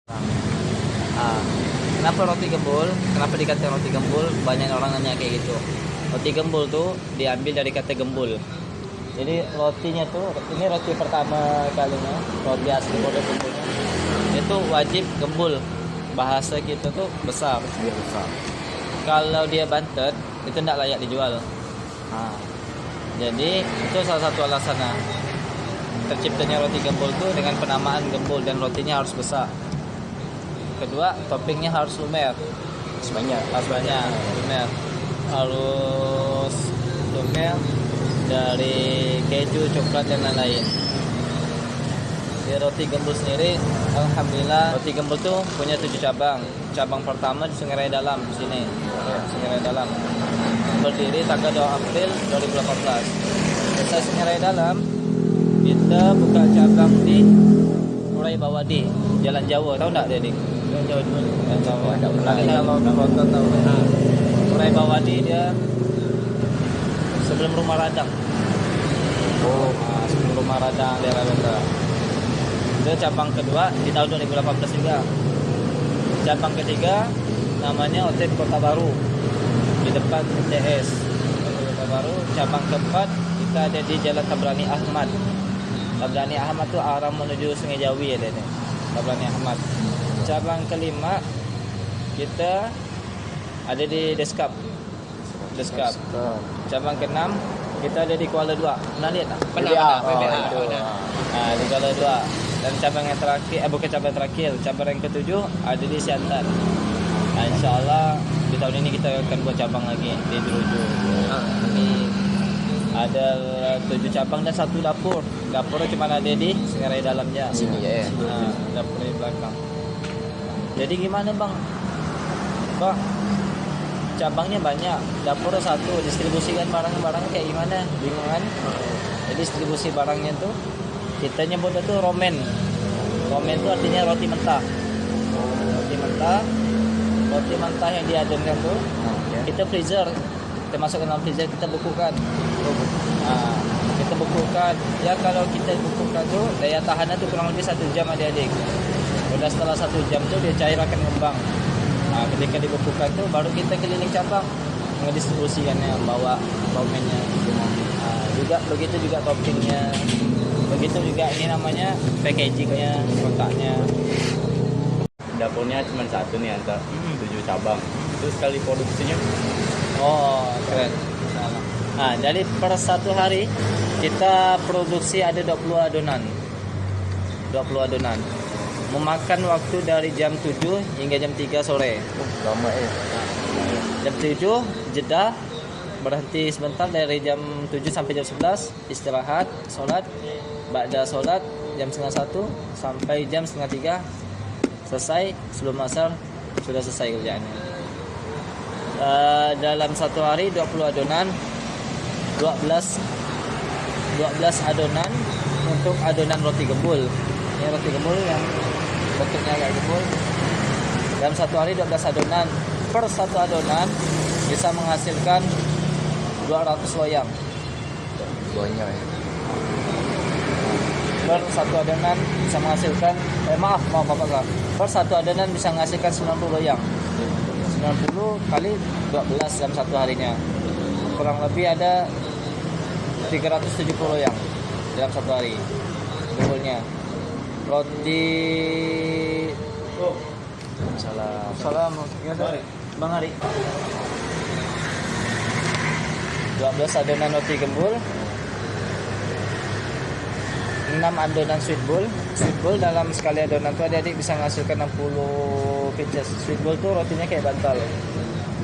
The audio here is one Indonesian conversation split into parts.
Ah, kenapa roti gembul? Kenapa dikatakan roti gembul? Banyak orang nanya kayak gitu. Roti gembul tuh diambil dari kata gembul. Jadi rotinya tuh, ini roti pertama kalinya, roti asli kode gembulnya. Itu wajib gembul. Bahasa kita tuh besar. Biar besar. Kalau dia bantet, itu tidak layak dijual. Nah, jadi itu salah satu alasannya terciptanya roti gembul tuh dengan penamaan gembul dan rotinya harus besar. Kedua, toppingnya harus lumer, harus banyak lumer, harus lumer dari keju, coklat dan lain-lain. Di roti gembul sendiri, alhamdulillah roti gembul tuh punya 7 cabang. Cabang pertama di Sungai Raya Dalam di sini, Sungai Raya Dalam. Berdiri tanggal 2 April 2018. Selesai Sungai Raya Dalam, kita buka cabang di Murai Bawadi, Jalan Jawa, tahu enggak dia, Dik? Jawa dulu. Enggak pernah. Kalau nonton tahu. Murai Bawadi dia sebelum Rumah Radang. Sebelum Rumah Radang daerah Benda. Itu cabang kedua di tahun 2018 juga. Cabang ketiga namanya Outlet Kota Baru di depan MTS Kota Baru. Cabang keempat kita ada di Jalan Tabrani Ahmad. Tabrani Ahmad tuh arah menuju Sungai Jawi ada nih. Tabrani Ahmad. Cabang kelima kita ada di Deskap. Cabang keenam kita ada di Kuala Dua. Pernah lihat tak? Pernah. Di Kuala Dua. Dan cabang yang terakhir, bukan cabang terakhir, cabang yang ketujuh ada di Siantar. InsyaAllah di tahun ini kita akan buat cabang lagi di Jeruju. Ada 7 cabang dan 1 dapur. Dapurnya cuma ada di Sungai Raya Dalamnya. Sini ya. Dapur di belakang. Jadi gimana bang? Bang, cabangnya banyak, dapurnya 1, distribusikan barang-barang kayak gimana? Bingung kan? Jadi distribusi barangnya tuh kita nyebutnya tuh romen. Romen itu artinya roti mentah. Roti mentah yang diadonkan tuh kita freezer, kita masukkan dalam freezer, kita bukukan. Kita bukukan. Ya kalau kita bukukan tuh daya tahannya tuh kurang lebih 1 jam adik-adik. Udah setelah 1 jam tuh dia cair akan ngembang. Ketika dibukukan tuh baru kita keliling cabang ngedistribusikannya, bawa romennya. Juga begitu juga toppingnya. Begitu juga ini namanya packagingnya, kotaknya. Dapurnya cuma 1 nih antara 7 cabang. Itu sekali produksinya. Keren. Nah, jadi per 1 hari kita produksi ada 20 adonan. Memakan waktu dari jam 7 hingga jam 3 sore. Lama ya. Jam 7 jeda, berhenti sebentar dari jam 7 sampai jam 11, istirahat, sholat. Ba'da sholat jam setengah 1 sampai jam setengah 3 selesai. Sebelum asar sudah selesai kerjaannya. Dalam 1 hari 20 adonan, 12 adonan untuk adonan roti gembul. Ini roti gembul yang bentuknya kayak gembul. Dalam 1 hari 12 adonan. Per 1 adonan bisa menghasilkan 200 loyang. Banyak ya. Per 1 adonan bisa menghasilkan maaf Bapak. Per 1 adonan bisa menghasilkan 90 loyang. 90 kali 12 dalam 1 harinya. Kurang lebih ada 370 loyang dalam 1 hari. Gembulnya. Roti Salam. Bang Ari. 12 adonan roti gembul, 6 adonan sweet bowl. Sweet bowl dalam sekali adonan tuh adik-adik bisa menghasilkan 60 pieces. Sweet bowl tuh rotinya kayak bantal.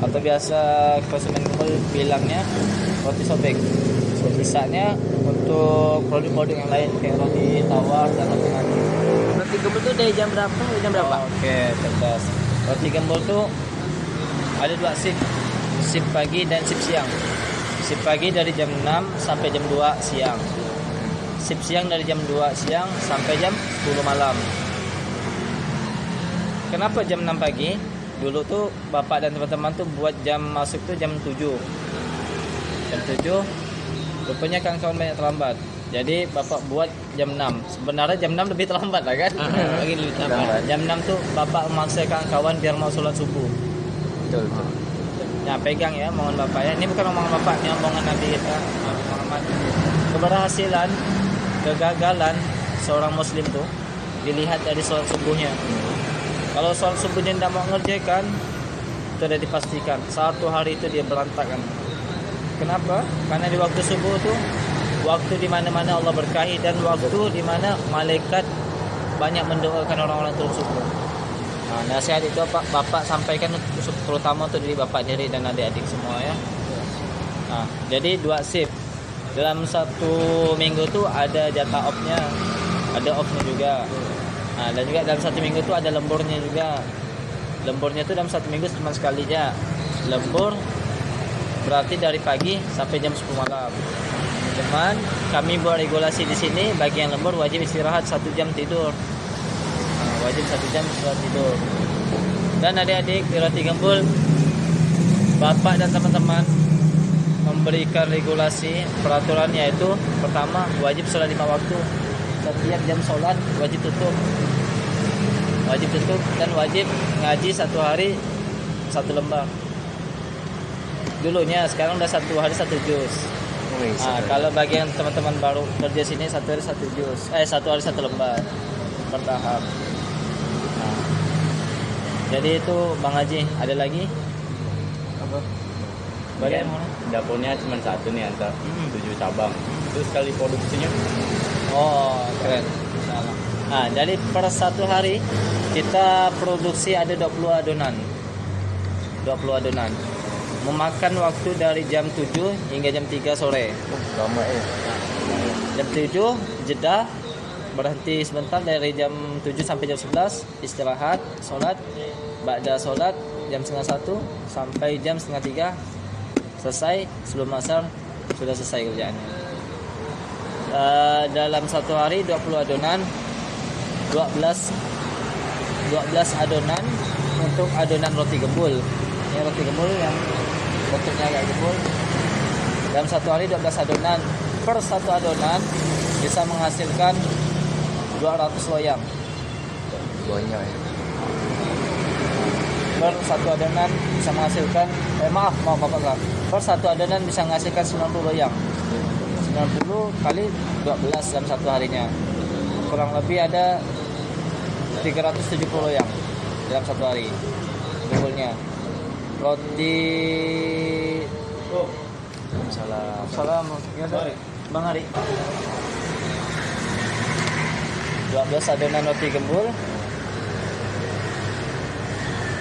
Atau biasa konsumen gembul bilangnya roti sobek. Sisanya untuk produk-produk yang lain kayak roti tawar dan roti nani. Roti gembul tuh dari jam berapa? Oke, cerdas. Roti gembul tuh ada 2 shift. Shift pagi dan shift siang. Shift pagi dari jam 6 sampai jam 2 siang. Shift siang dari jam 2 siang sampai jam 10 malam. Kenapa jam 6 pagi? Dulu tuh bapak dan teman-teman tuh buat jam masuk tuh jam 7. Jam 7 rupanya kawan-kawan banyak terlambat. Jadi bapak buat jam 6. Sebenarnya jam 6 lebih terlambat lah kan? Lagi lebih tambah. Jam 6 tuh bapak memaksakan kawan biar mau sholat subuh. Betul. Nah, pegang ya, mohon bapak ya. Ini bukan omongan bapak, ini omongan Nabi kita Muhammad. Keberhasilan, kegagalan seorang muslim tuh dilihat dari sholat subuhnya. Kalau sholat subuhnya tidak mau ngerjakan, itu sudah dipastikan satu hari itu dia berantakan. Kenapa? Karena di waktu subuh tuh waktu di mana-mana Allah berkahi dan waktu di mana malaikat banyak mendoakan orang-orang turun subuh. Nah, nasihat itu bapak sampaikan terutama untuk diri bapak sendiri dan adik-adik semua ya. Nah, jadi 2 shift. Dalam 1 minggu tuh ada jatah off-nya, ada off-nya juga. Nah, dan juga dalam 1 minggu tuh ada lemburnya juga. Lemburnya tuh dalam 1 minggu cuma sekali aja. Lembur berarti dari pagi sampai jam 10 malam. Cuman kami buat regulasi di sini bagi yang lembur wajib istirahat 1 jam tidur. Wajib 1 jam istirahat tidur. Dan adik-adik di Roti Gembul, bapak dan teman-teman memberikan regulasi peraturan, yaitu pertama wajib sholat 5 waktu. Setiap jam sholat wajib tutup dan wajib ngaji 1 hari 1 lembar. Dulunya, sekarang udah 1 hari 1 juz. Kalau bagi yang teman-teman baru kerja sini 1 hari 1 juz, 1 hari 1 lembar bertahap. Nah, jadi itu Bang Haji, ada lagi? Apa? Bagaimana? Mana? Dapurnya cuma 1 nih antar 7 cabang. Itu sekali produksinya. Oh, keren. Insyaallah. Nah, jadi per 1 hari kita produksi ada 20 adonan. 20 adonan. Memakan waktu dari jam 7 hingga jam 3 sore. Lama ya. Jam 7 jeda, berhenti sebentar dari jam 7 sampai jam 11, istirahat, sholat, ba'da sholat jam setengah 1 sampai jam setengah 3 selesai, sebelum asar sudah selesai kerjaannya. Dalam 1 hari 20 adonan, 12 adonan untuk adonan roti gembul. Ini roti gembul yang bentuknya agak gembul. Dalam 1 hari 12 adonan. Per 1 adonan bisa menghasilkan 200 loyang. Banyak ya. Per 1 adonan bisa menghasilkan maaf Bapak. Per 1 adonan bisa menghasilkan 90 loyang. 90 kali 12 dalam 1 harinya. Kurang lebih ada 370 loyang dalam 1 hari. Gembulnya. Roti Salam ya, Bang Ari. 12 adonan roti gembul,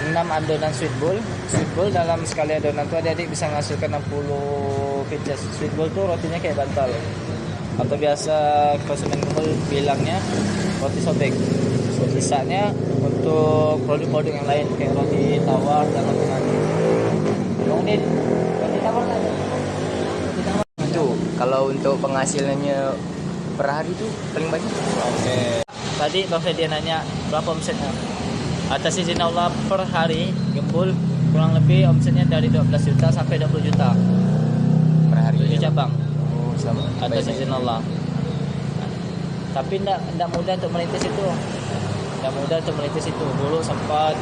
6 adonan sweet bowl. Sweet bowl dalam sekali adonan tuh adik-adik bisa menghasilkan 60 pieces. Sweet bowl tuh rotinya kayak bantal, atau biasa konsumen gembul bilangnya roti sobek. Sisanya untuk produk-produk yang lain kayak roti tawar dan lain-lain. Kemudian roti tawar ada. Itu kalau untuk penghasilannya per hari itu paling banyak. Oke. Tadi Bang Fedi nanya berapa omsetnya. Atas izin Allah per hari gembul kurang lebih omsetnya dari 12 juta sampai 20 juta Per hari. 7 cabang. Oh, sama. Atas izin Allah. Tapi tidak mudah untuk merintis itu. Tidak mudah untuk merintis itu. Dulu sempat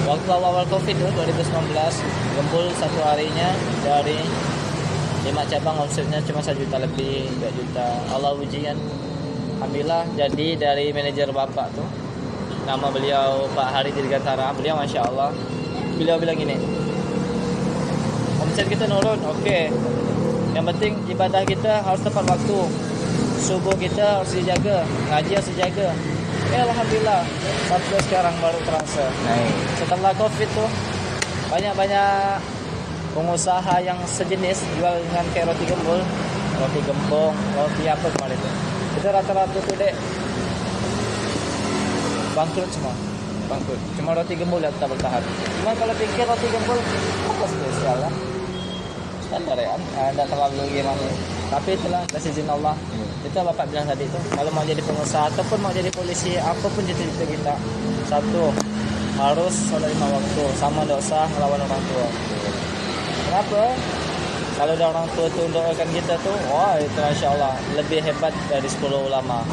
waktu awal Covid tuh 2019, gembul 1 harinya dari 5 cabang omsetnya cuma 1 juta lebih, 2 juta. Allah ujian. Alhamdulillah, jadi dari manajer bapak tuh, nama beliau Pak Hari Dirgantara, beliau Masya Allah, beliau bilang gini, omset kita nurun, oke. Yang penting ibadah kita harus tepat waktu, subuh kita harus dijaga, ngaji harus dijaga. Alhamdulillah, sampai sekarang baru terasa. Setelah Covid tuh, banyak-banyak pengusaha yang sejenis jual dengan kayak roti gembul, roti gembong, roti apa kemarin itu. Itu rata-rata tuh dek bangkrut semua, bangkrut. Cuma roti gembul yang tetap bertahan. Cuma kalau pikir roti gembul apa spesial lah, standar ya, tidak terlalu gimana. Tapi itulah kasih izin Allah. Itu bapak bilang tadi itu, kalau mau jadi pengusaha ataupun mau jadi polisi, apapun cita-cita kita, satu harus sholat 5 waktu, sama dosa melawan orang tua. Kenapa? Kalau ada orang tua tuh mendoakan kita tuh, wah itu Masya Allah lebih hebat dari 10 ulama.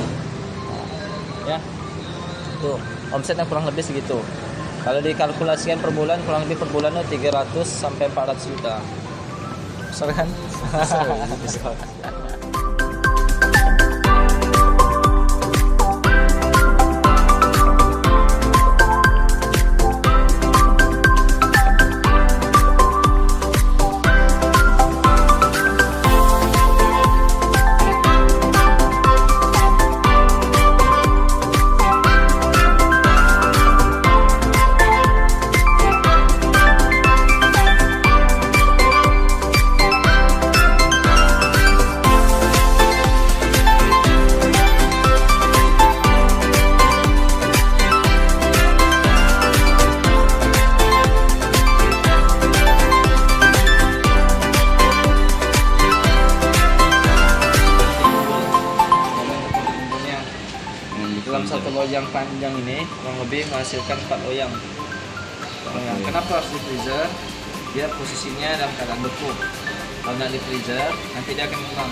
Ya, tuh omsetnya kurang lebih segitu. Kalau dikalkulasikan per bulan, kurang lebih per bulan tuh 300 sampai 400 juta. Besar kan? Besar. Dalam satu loyang panjang ini kurang lebih menghasilkan 4 loyang. Kenapa harus di freezer? Biar posisinya dalam keadaan beku. Kalau nggak di freezer, nanti dia akan kurang.